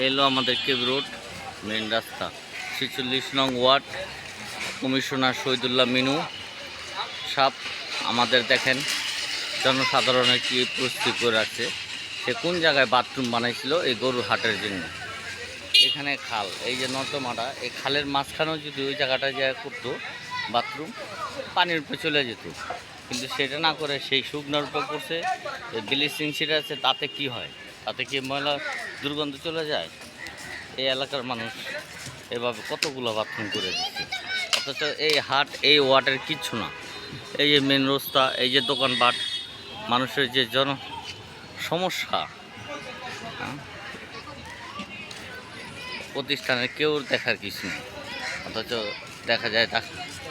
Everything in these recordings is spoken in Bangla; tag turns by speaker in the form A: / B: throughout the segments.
A: এলো আমাদের কেবি রোড মেন রাস্তা ৪৬ নং ওয়ার্ড। কমিশনার শহীদুল্লাহ মিনু সাপ আমাদের দেখেন জনসাধারণের কি প্রস্তুতি করে রাখছে। সে কোন জায়গায় বাথরুম বানাইছিল এই গরুর হাটের জন্য। এখানে খাল, এই যে নর্দমাটা, এই খালের মাঝখানেও যদি ওই জায়গাটা জায়গা করতো বাথরুম, পানির উপরে চলে যেত, কিন্তু সেটা না করে সেই শুকনোর উপর করছে। ব্লিচিং শিট আছে, তাতে কি হয়? তাতে কি ময়লা দুর্গন্ধ চলে যায়? এই এলাকার মানুষ এভাবে কতগুলো বাথরুম করে দিচ্ছে, অথচ এই হাট এই ওয়ার্ডের কিচ্ছু না। এই যে মেন রাস্তা, এই যে দোকানপাট, মানুষের যে সমস্যা, প্রতিষ্ঠানের কেউ দেখার কিছু নেই। অথচ দেখা যায়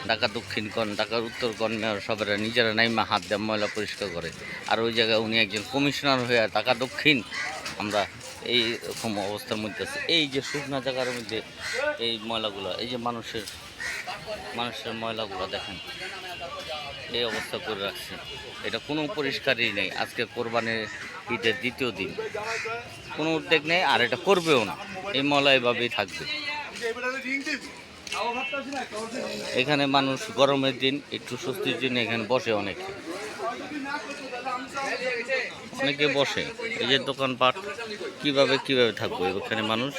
A: ঢাকা দক্ষিণ ঢাকা উত্তর মেয়র সবেরা নিজেরা নাইমা হাত দিয়ে ময়লা পরিষ্কার করে। আর ওই জায়গায় উনি একজন কমিশনার হয়ে ঢাকা দক্ষিণ আমরা এই রকম অবস্থার মধ্যে আছে। এই যে শুকনা জায়গার মধ্যে এই ময়লাগুলো, এই যে মানুষের ময়লাগুলো দেখেন এই অবস্থা করে রাখছে। এটা কোনো পরিষ্কারই নেই। আজকে কোরবানির ঈদের দ্বিতীয় দিন, কোনো উদ্যোগ নেই, আর এটা করবেও না। এই ময়লা এভাবেই থাকবে। এখানে মানুষ গরমের দিন একটু স্বস্তির জন্য এখানে বসে, অনেকে বসে। এই যে দোকানপাট কিভাবে থাকবে এখানে মানুষ।